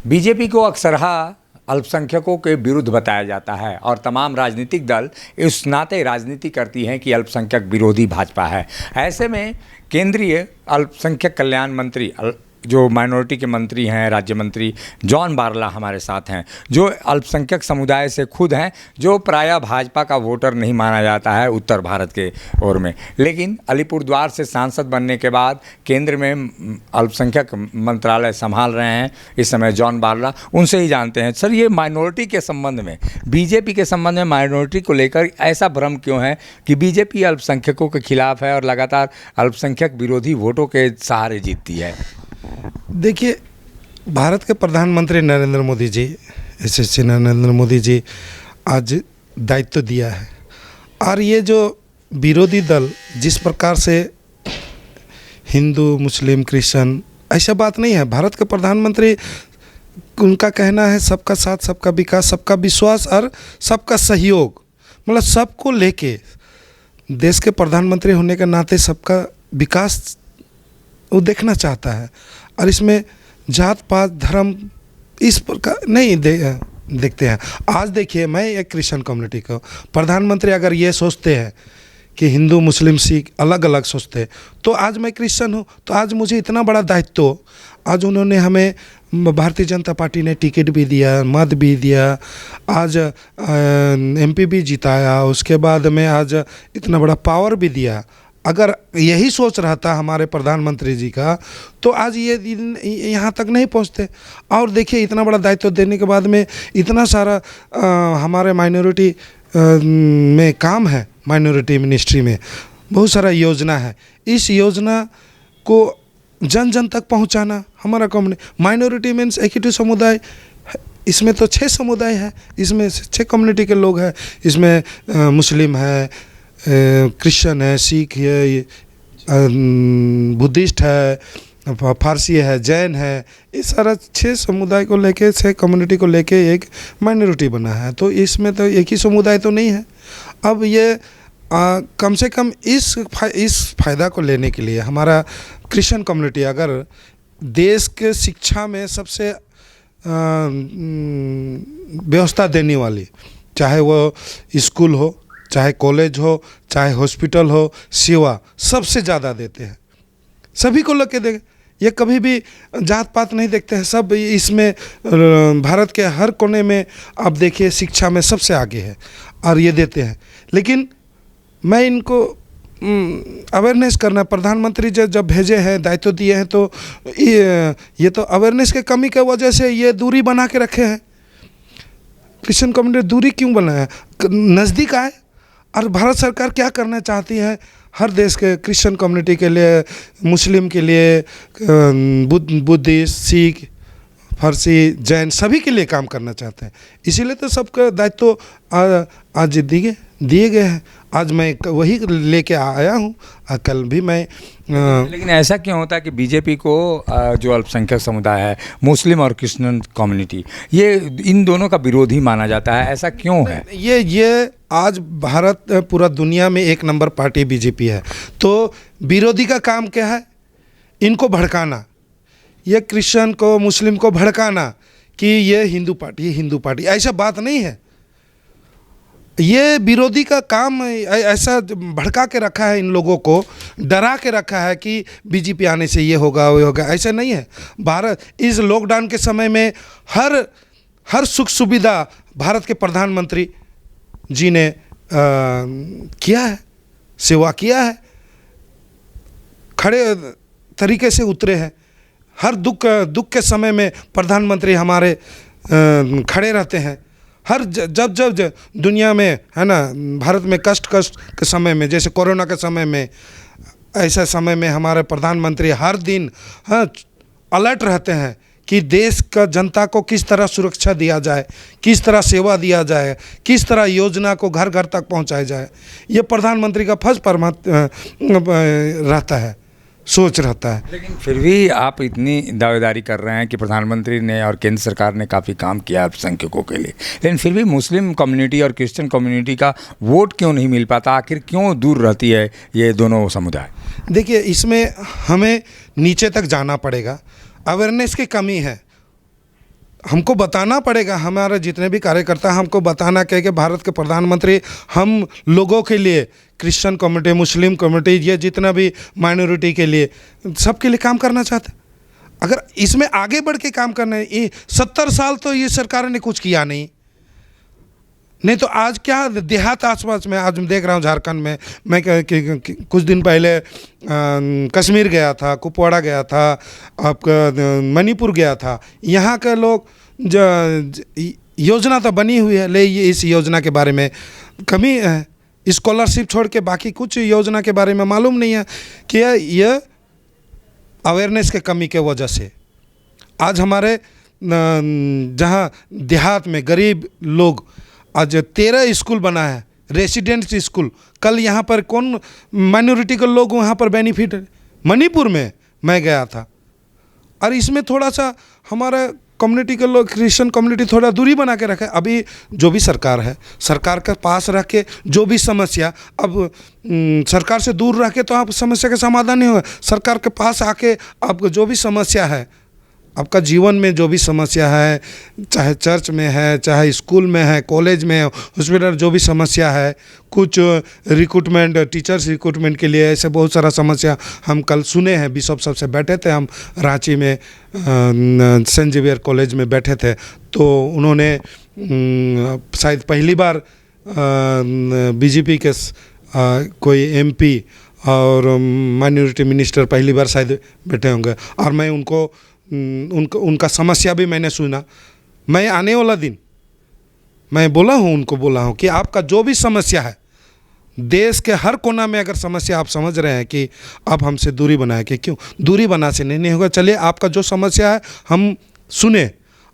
BJP को अक्सरहा अल्पसंख्यकों के विरुद्ध बताया जाता है और तमाम राजनीतिक दल इस नाते राजनीति करती हैं कि अल्पसंख्यक विरोधी भाजपा है। ऐसे में केंद्रीय अल्पसंख्यक कल्याण मंत्री जो माइनॉरिटी के मंत्री हैं, राज्य मंत्री जॉन बारला हमारे साथ हैं, जो अल्पसंख्यक समुदाय से खुद हैं, जो प्रायः भाजपा का वोटर नहीं माना जाता है उत्तर भारत के ओर में, लेकिन अलीपुरद्वार से सांसद बनने के बाद केंद्र में अल्पसंख्यक मंत्रालय संभाल रहे हैं इस समय जॉन बारला। उनसे ही जानते हैं, सर ये माइनॉरिटी के संबंध में, बीजेपी के संबंध में माइनॉरिटी को लेकर ऐसा भ्रम क्यों है कि बीजेपी अल्पसंख्यकों के खिलाफ है और लगातार अल्पसंख्यक विरोधी वोटों के सहारे जीतती है? देखिए, भारत के प्रधानमंत्री नरेंद्र मोदी जी, यशस्वी नरेंद्र मोदी जी आज दायित्व दिया है और ये जो विरोधी दल जिस प्रकार से हिंदू मुस्लिम क्रिश्चियन, ऐसा बात नहीं है। भारत के प्रधानमंत्री, उनका कहना है सबका साथ, सबका विकास, सबका विश्वास और सबका सहयोग, मतलब सबको लेके देश के प्रधानमंत्री होने के नाते सबका विकास वो देखना चाहता है और इसमें जात पात धर्म इस प्रकार नहीं देखते हैं। आज देखिए, मैं एक क्रिश्चियन कम्युनिटी का प्रधानमंत्री अगर ये सोचते हैं कि हिंदू मुस्लिम सिख अलग अलग सोचते हैं, तो आज मैं क्रिश्चियन हूँ, तो आज मुझे इतना बड़ा दायित्व, आज उन्होंने हमें भारतीय जनता पार्टी ने टिकट भी दिया, मत भी दिया, आज एमपी भी जिताया, उसके बाद में आज इतना बड़ा पावर भी दिया। अगर यही सोच रहा था हमारे प्रधानमंत्री जी का, तो आज ये यहाँ तक नहीं पहुँचते। और देखिए, इतना बड़ा दायित्व देने के बाद में इतना सारा हमारे माइनॉरिटी में काम है, माइनॉरिटी मिनिस्ट्री में बहुत सारा योजना है। इस योजना को जन जन तक पहुँचाना हमारा कम्युनिटी, माइनॉरिटी मीन्स एक ही समुदाय, इसमें तो 6 समुदाय है, इसमें 6 कम्युनिटी के लोग हैं। इसमें मुस्लिम है, क्रिश्चियन है, सिख है, बुद्धिस्ट है, फारसी है, जैन है, ये सारा 6 समुदाय को लेके, 6 कम्युनिटी को लेके एक माइनॉरिटी बना है। तो इसमें तो एक ही समुदाय तो नहीं है। अब ये कम से कम इस फ़ायदा को लेने के लिए हमारा क्रिश्चियन कम्युनिटी अगर देश के शिक्षा में सबसे व्यवस्था देने वाली, चाहे वो स्कूल हो, चाहे कॉलेज हो, चाहे हॉस्पिटल हो, सेवा सबसे ज़्यादा देते हैं, सभी को लेके देंगे। ये कभी भी जात पात नहीं देखते हैं, सब इसमें भारत के हर कोने में आप देखिए शिक्षा में सबसे आगे है और ये देते हैं। लेकिन मैं इनको अवेयरनेस करना, प्रधानमंत्री जब भेजे हैं, दायित्व दिए हैं, तो ये तो अवेयरनेस के कमी की वजह से ये दूरी बना के रखे हैं। क्रिश्चियन कम्युनिटी दूरी क्यों बनाया? नज़दीक आए। और भारत सरकार क्या करना चाहती है? हर देश के क्रिश्चियन कम्युनिटी के लिए, मुस्लिम के लिए, बुद्धिस्ट, सिख, फारसी, जैन सभी के लिए काम करना चाहते हैं। इसीलिए तो सबका दायित्व आज दिए गए हैं। आज मैं वही लेके आया हूँ, कल भी मैं लेकिन ऐसा क्यों होता है कि बीजेपी को जो अल्पसंख्यक समुदाय है, मुस्लिम और क्रिश्चियन कम्युनिटी, ये इन दोनों का विरोधी माना जाता है? ऐसा क्यों है? ये आज भारत पूरा दुनिया में 1 नंबर पार्टी बीजेपी है। तो विरोधी का काम क्या है? इनको भड़काना, ये क्रिश्चियन को, मुस्लिम को भड़काना कि ये हिंदू पार्टी, ऐसा बात नहीं है। ये विरोधी का काम ऐसा भड़का के रखा है, इन लोगों को डरा के रखा है कि बीजेपी आने से ये होगा वो होगा, ऐसा नहीं है। भारत इस लॉकडाउन के समय में हर सुख सुविधा भारत के प्रधानमंत्री जी ने किया है, सेवा किया है, खड़े तरीके से उतरे हैं। हर दुख के समय में प्रधानमंत्री हमारे खड़े रहते हैं। हर जब दुनिया में है ना, भारत में कष्ट के समय में, जैसे कोरोना के समय में, ऐसा समय में हमारे प्रधानमंत्री हर दिन अलर्ट रहते हैं कि देश का जनता को किस तरह सुरक्षा दिया जाए, किस तरह सेवा दिया जाए, किस तरह योजना को घर घर तक पहुंचाया जाए। ये प्रधानमंत्री का फर्ज रहता है, सोच रहता है। लेकिन फिर भी आप इतनी दावेदारी कर रहे हैं कि प्रधानमंत्री ने और केंद्र सरकार ने काफ़ी काम किया अल्पसंख्यकों के लिए, लेकिन फिर भी मुस्लिम कम्युनिटी और क्रिश्चियन कम्युनिटी का वोट क्यों नहीं मिल पाता? आखिर क्यों दूर रहती है ये दोनों समुदाय? देखिए, इसमें हमें नीचे तक जाना पड़ेगा। अवेयरनेस की कमी है। हमको बताना पड़ेगा, हमारे जितने भी कार्यकर्ता हमको बताना कहे कि भारत के प्रधानमंत्री हम लोगों के लिए, क्रिश्चियन कम्युनिटी, मुस्लिम कम्युनिटी, ये जितना भी माइनॉरिटी के लिए, सबके लिए काम करना चाहते हैं। अगर इसमें आगे बढ़ के काम करना है, ये 70 साल तो ये सरकार ने कुछ किया नहीं तो आज क्या देहात आसपास में, आज मैं देख रहा हूँ झारखंड में, मैं कुछ दिन पहले कश्मीर गया था, कुपवाड़ा गया था, आपका मणिपुर गया था। यहाँ के लोग योजना तो बनी हुई है, ले इस योजना के बारे में कमी है, स्कॉलरशिप छोड़ के बाकी कुछ योजना के बारे में मालूम नहीं है कि यह अवेयरनेस के कमी के वजह से आज हमारे जहाँ देहात में गरीब लोग, आज 13 स्कूल बना है, रेसिडेंट स्कूल। कल यहाँ पर कौन माइनॉरिटी के लोग वहाँ पर बेनिफिट, मणिपुर में मैं गया था। और इसमें थोड़ा सा हमारा कम्युनिटी के लोग, क्रिश्चियन कम्युनिटी थोड़ा दूरी बना के रखे। अभी जो भी सरकार है, सरकार के पास रह के जो भी समस्या, अब सरकार से दूर रह के तो आप समस्या का समाधान नहीं होगा। सरकार के पास आके आपको जो भी समस्या है, आपका जीवन में जो भी समस्या है, चाहे चर्च में है, चाहे स्कूल में है, कॉलेज में है, हॉस्पिटल, जो भी समस्या है, कुछ रिक्रूटमेंट, टीचर्स रिक्रूटमेंट के लिए ऐसे बहुत सारा समस्या हम कल सुने हैं। बिशप सबसे बैठे थे हम रांची में, सेंट जेवियर कॉलेज में बैठे थे, तो उन्होंने शायद पहली बार बीजेपी के कोई एमपी और माइनॉरिटी मिनिस्टर पहली बार शायद बैठे होंगे, और मैं उनका समस्या भी मैंने सुना। मैं आने वाला दिन मैं बोला हूँ कि आपका जो भी समस्या है, देश के हर कोना में अगर समस्या आप समझ रहे हैं कि आप हमसे दूरी बनाए, कि क्यों दूरी बना से नहीं होगा, चलिए आपका जो समस्या है हम सुने।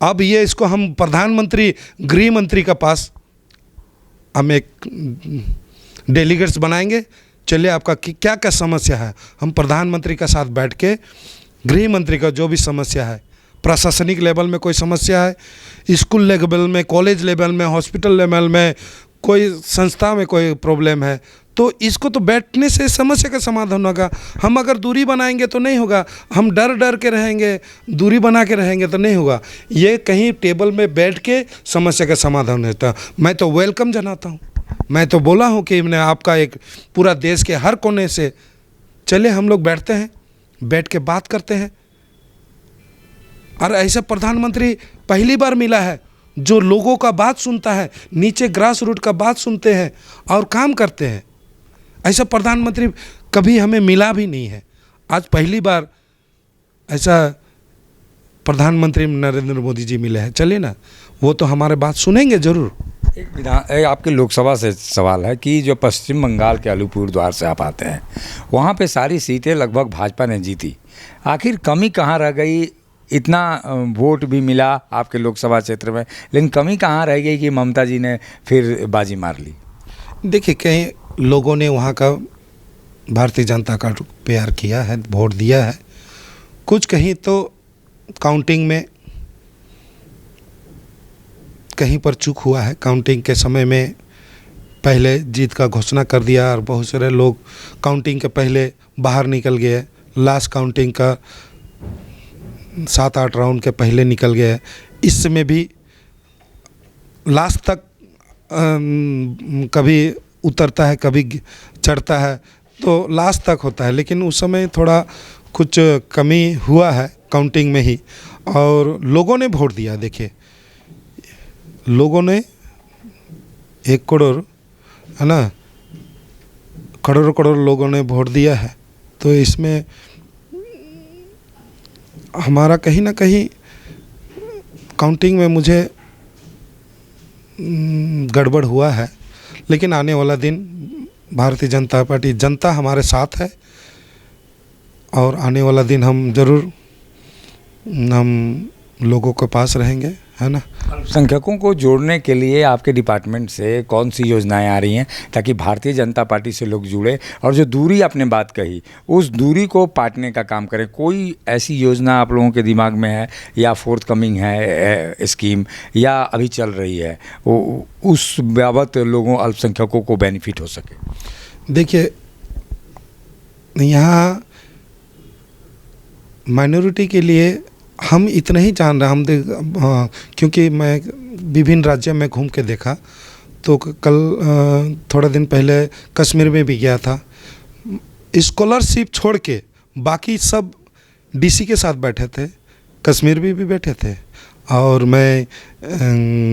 अब ये इसको हम प्रधानमंत्री, गृह मंत्री का पास हम एक डेलीगेट्स बनाएंगे, चलिए आपका क्या क्या समस्या है, हम प्रधानमंत्री के साथ बैठ के गृह मंत्री का जो भी समस्या है, प्रशासनिक लेवल में कोई समस्या है, स्कूल लेवल में, कॉलेज लेवल में, हॉस्पिटल लेवल में, कोई संस्था में कोई प्रॉब्लम है, तो इसको तो बैठने से समस्या का समाधान होगा। हम अगर दूरी बनाएंगे तो नहीं होगा, हम डर के रहेंगे, दूरी बना के रहेंगे तो नहीं होगा। ये कहीं टेबल में बैठ के समस्या का समाधान होता। मैं तो वेलकम जनाता हूँ। मैं तो बोला हूँ कि मैं आपका एक पूरा देश के हर कोने से, चले हम लोग बैठते हैं, बैठ के बात करते हैं। और ऐसा प्रधानमंत्री पहली बार मिला है जो लोगों का बात सुनता है, नीचे ग्रास रूट का बात सुनते हैं और काम करते हैं। ऐसा प्रधानमंत्री कभी हमें मिला भी नहीं है, आज पहली बार ऐसा प्रधानमंत्री नरेंद्र मोदी जी मिले हैं। चलिए ना, वो तो हमारे बात सुनेंगे ज़रूर। एक आपके लोकसभा से सवाल है कि जो पश्चिम बंगाल के अलीपुरद्वार से आप आते हैं, वहाँ पे सारी सीटें लगभग भाजपा ने जीती, आखिर कमी कहाँ रह गई? इतना वोट भी मिला आपके लोकसभा क्षेत्र में, लेकिन कमी कहाँ रह गई कि ममता जी ने फिर बाजी मार ली? देखिए, कई लोगों ने वहाँ का भारतीय जनता का प्यार किया है, वोट दिया है। कुछ कहीं तो काउंटिंग में कहीं पर चूक हुआ है। काउंटिंग के समय में पहले जीत का घोषणा कर दिया और बहुत सारे लोग काउंटिंग के पहले बाहर निकल गए। लास्ट काउंटिंग का 7-8 राउंड के पहले निकल गए। इसमें भी लास्ट तक कभी उतरता है, कभी चढ़ता है, तो लास्ट तक होता है। लेकिन उस समय थोड़ा कुछ कमी हुआ है काउंटिंग में ही, और लोगों ने वोट दिया। देखिए, लोगों ने 1 करोड़, है ना, करोड़ लोगों ने वोट दिया है। तो इसमें हमारा कहीं ना कहीं काउंटिंग में मुझे गड़बड़ हुआ है। लेकिन आने वाला दिन भारतीय जनता पार्टी, जनता हमारे साथ है, और आने वाला दिन हम ज़रूर हम लोगों के पास रहेंगे, है ना। अल्पसंख्यकों को जोड़ने के लिए आपके डिपार्टमेंट से कौन सी योजनाएं आ रही हैं ताकि भारतीय जनता पार्टी से लोग जुड़े, और जो दूरी आपने बात कही उस दूरी को पाटने का काम करें? कोई ऐसी योजना आप लोगों के दिमाग में है, या फोर्थ कमिंग है स्कीम, या अभी चल रही है, उस बाबत लोगों अल्पसंख्यकों को बेनिफिट हो सके? देखिए, यहाँ माइनॉरिटी के लिए हम इतना ही जान रहे हाँ, क्योंकि मैं विभिन्न राज्य में घूम के देखा, तो कल थोड़ा दिन पहले कश्मीर में भी गया था। स्कॉलरशिप छोड़ के बाकी सब डीसी के साथ बैठे थे, कश्मीर भी बैठे थे, और मैं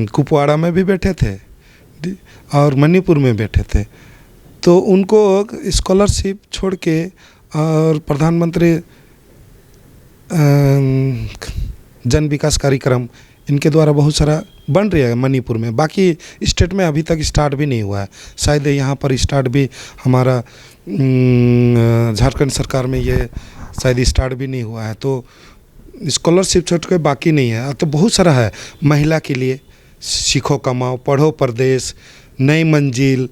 कुपवाड़ा में भी बैठे थे और मणिपुर में बैठे थे। तो उनको स्कॉलरशिप छोड़ के और प्रधानमंत्री जन विकास कार्यक्रम इनके द्वारा बहुत सारा बन रहा है मणिपुर में, बाकी स्टेट में अभी तक स्टार्ट भी नहीं हुआ है। शायद यहाँ पर स्टार्ट भी हमारा झारखंड सरकार में ये शायद स्टार्ट भी नहीं हुआ है। तो स्कॉलरशिप छोड़ के बाकी नहीं है। तो बहुत सारा है महिला के लिए, सीखो कमाओ, पढ़ो परदेश, नई मंजिल,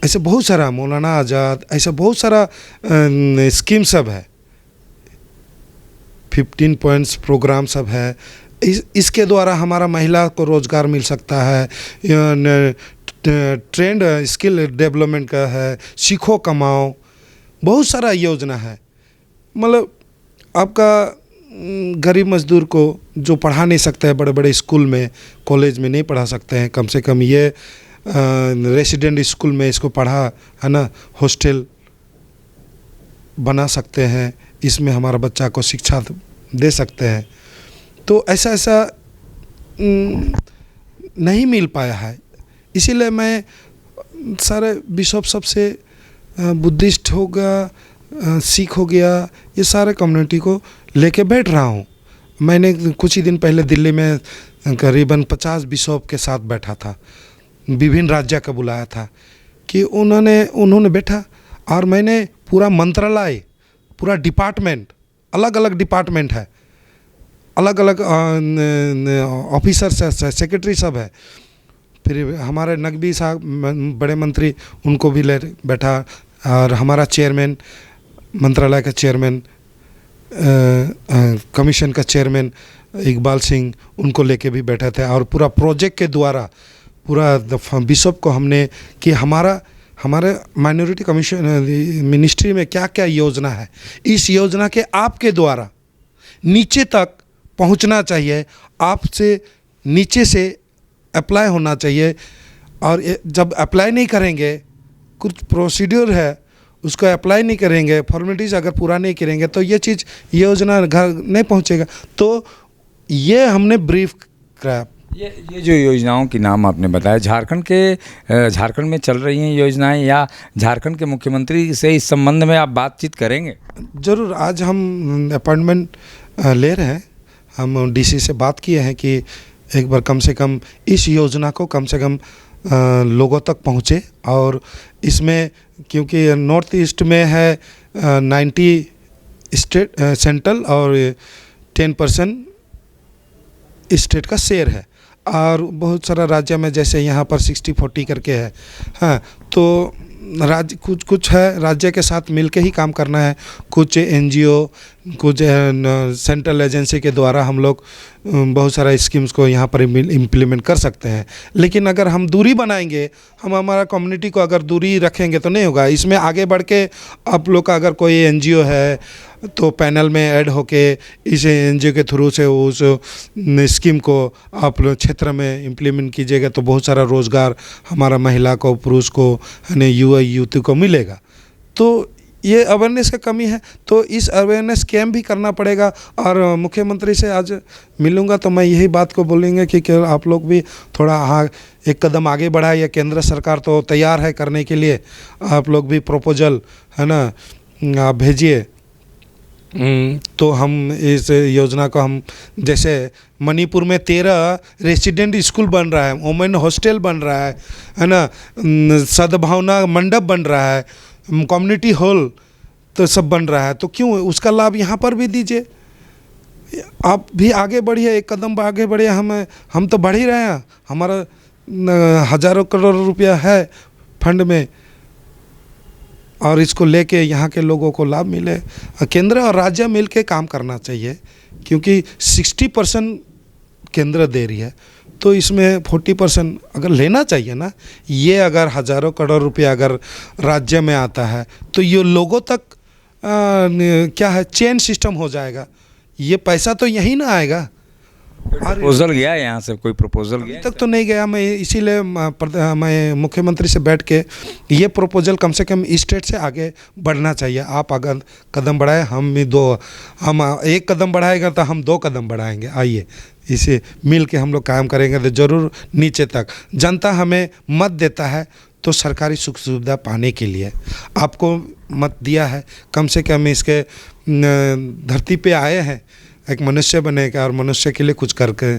ऐसे बहुत सारा, मौलाना आज़ाद, ऐसा बहुत सारा स्कीम सब है, 15 पॉइंट्स प्रोग्राम सब है। इसके द्वारा हमारा महिला को रोज़गार मिल सकता है। ट्रेंड स्किल डेवलपमेंट का है, सीखो कमाओ, बहुत सारा योजना है। मतलब आपका गरीब मजदूर को जो पढ़ा नहीं सकता है, बड़े बड़े स्कूल में कॉलेज में नहीं पढ़ा सकते हैं, कम से कम ये रेसिडेंट स्कूल में इसको पढ़ा है ना, हॉस्टल बना सकते हैं, इसमें हमारा बच्चा को शिक्षा दे सकते हैं। तो ऐसा नहीं मिल पाया है। इसीलिए मैं सारे बिशप सबसे, बुद्धिस्ट हो गया, सिख हो गया, ये सारे कम्युनिटी को लेके बैठ रहा हूँ। मैंने कुछ ही दिन पहले दिल्ली में करीबन 50 बिशप के साथ बैठा था, विभिन्न राज्य का बुलाया था कि उन्होंने बैठा, और मैंने पूरा मंत्रालय, पूरा डिपार्टमेंट, अलग अलग डिपार्टमेंट है, अलग अलग ऑफिसर सेक्रेटरी सब है, फिर हमारे नकवी साहब बड़े मंत्री, उनको भी ले बैठा, और हमारा चेयरमैन, मंत्रालय का चेयरमैन, कमीशन का चेयरमैन इकबाल सिंह, उनको लेके भी बैठे थे। और पूरा प्रोजेक्ट के द्वारा पूरा बिशप को हमने कि हमारे माइनॉरिटी कमीशन मिनिस्ट्री में क्या क्या योजना है, इस योजना के आपके द्वारा नीचे तक पहुंचना चाहिए, आपसे नीचे से अप्लाई होना चाहिए। और जब अप्लाई नहीं करेंगे, कुछ प्रोसीड्यूर है, उसको अप्लाई नहीं करेंगे, फॉर्मेलिटीज़ अगर पूरा नहीं करेंगे, तो ये चीज़, योजना घर नहीं पहुंचेगा। तो ये हमने ब्रीफ कराया। ये जो योजनाओं के नाम आपने बताया, झारखंड में चल रही हैं योजनाएं, या झारखंड के मुख्यमंत्री से इस संबंध में आप बातचीत करेंगे? ज़रूर, आज हम अपॉइंटमेंट ले रहे हैं। हम डीसी से बात किए हैं कि एक बार कम से कम इस योजना को कम से कम लोगों तक पहुँचे। और इसमें क्योंकि नॉर्थ ईस्ट में है 90 स्टेट सेंट्रल और 10% स्टेट का शेयर है, और बहुत सारा राज्य में जैसे यहाँ पर 60-40 करके है। हाँ, तो राज्य कुछ है, राज्य के साथ मिलके ही काम करना है। कुछ एनजीओ, कुछ सेंट्रल एजेंसी के द्वारा हम लोग बहुत सारा स्कीम्स को यहाँ पर इम्प्लीमेंट कर सकते हैं। लेकिन अगर हम दूरी बनाएंगे, हमारा कम्युनिटी को अगर दूरी रखेंगे तो नहीं होगा। इसमें आगे बढ़ के आप लोग का अगर कोई एनजीओ है तो पैनल में ऐड होके इस एनजीओ के थ्रू से उस स्कीम को आप लोग क्षेत्र में इम्प्लीमेंट कीजिएगा, तो बहुत सारा रोज़गार हमारा महिला को, पुरुष को, यानी युवा युवती को मिलेगा। तो ये अवेयरनेस का कमी है, तो इस अवेयरनेस कैम्प भी करना पड़ेगा। और मुख्यमंत्री से आज मिलूंगा तो मैं यही बात को बोलेंगे कि आप लोग भी थोड़ा एक कदम आगे बढ़ाए। या केंद्र सरकार तो तैयार है करने के लिए, आप लोग भी प्रपोजल है ना आप भेजिए। तो हम इस योजना को, हम जैसे मणिपुर में 13 रेसिडेंट स्कूल बन रहा है, वुमेन हॉस्टल बन रहा है ना, सद्भावना मंडप बन रहा है, कम्युनिटी हॉल तो सब बन रहा है, तो क्यों उसका लाभ यहाँ पर भी दीजिए। आप भी आगे बढ़िए, एक कदम आगे बढ़िए। हम तो बढ़ ही रहे हैं, हमारा हज़ारों करोड़ रुपया है फंड में, और इसको लेके यहाँ के लोगों को लाभ मिले। केंद्र और राज्य मिल के काम करना चाहिए, क्योंकि 60% केंद्र दे रही है, तो इसमें 40% अगर लेना चाहिए ना। ये अगर हज़ारों करोड़ रुपया अगर राज्य में आता है, तो ये लोगों तक क्या है, चेन सिस्टम हो जाएगा। ये पैसा तो यहीं ना आएगा। प्रपोजल गया है यहाँ से, कोई प्रपोजल गया तक तो नहीं गया। मैं इसीलिए मैं मुख्यमंत्री से बैठ के ये प्रपोजल कम से कम स्टेट से आगे बढ़ना चाहिए। आप अगर कदम बढ़ाए, हम एक कदम बढ़ाएगा तो हम 2 कदम बढ़ाएंगे। आइए इसे मिल के हम लोग काम करेंगे तो ज़रूर नीचे तक। जनता हमें मत देता है तो सरकारी सुख सुविधा पाने के लिए, आपको मत दिया है, कम से कम इसके धरती पे आए हैं, एक मनुष्य बनेगा और मनुष्य के लिए कुछ करके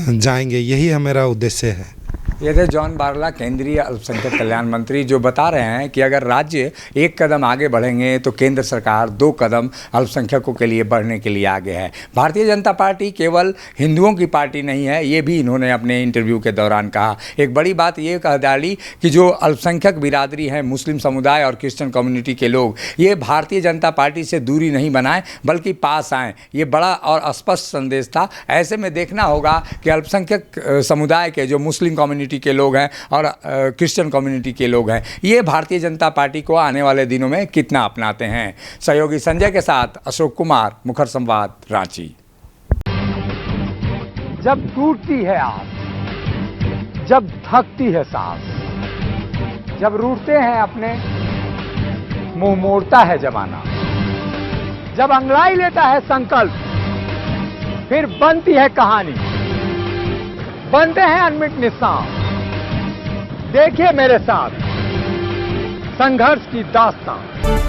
जाएंगे, यही मेरा उद्देश्य है। ये थे जॉन बारला, केंद्रीय अल्पसंख्यक कल्याण मंत्री, जो बता रहे हैं कि अगर राज्य 1 कदम आगे बढ़ेंगे तो केंद्र सरकार 2 कदम अल्पसंख्यकों के लिए बढ़ने के लिए आगे है। भारतीय जनता पार्टी केवल हिंदुओं की पार्टी नहीं है, ये भी इन्होंने अपने इंटरव्यू के दौरान कहा। एक बड़ी बात ये कह डाली कि जो अल्पसंख्यक बिरादरी है, मुस्लिम समुदाय और क्रिश्चियन कम्युनिटी के लोग, ये भारतीय जनता पार्टी से दूरी नहीं बनाएं बल्कि पास आएँ। ये बड़ा और स्पष्ट संदेश था। ऐसे में देखना होगा कि अल्पसंख्यक समुदाय के जो मुस्लिम कम्युनिटी के लोग हैं और क्रिश्चियन कम्युनिटी के लोग हैं, ये भारतीय जनता पार्टी को आने वाले दिनों में कितना अपनाते हैं। सहयोगी संजय के साथ अशोक कुमार, मुखर संवाद, रांची। जब टूटती है आस, जब थकती है सांस, जब रूठते हैं अपने, मुंह मोड़ता है जमाना, जब अंगड़ाई लेता है संकल्प, फिर बनती है कहानी, बनते हैं अनमिट निशान। देखिए मेरे साथ संघर्ष की दास्तान।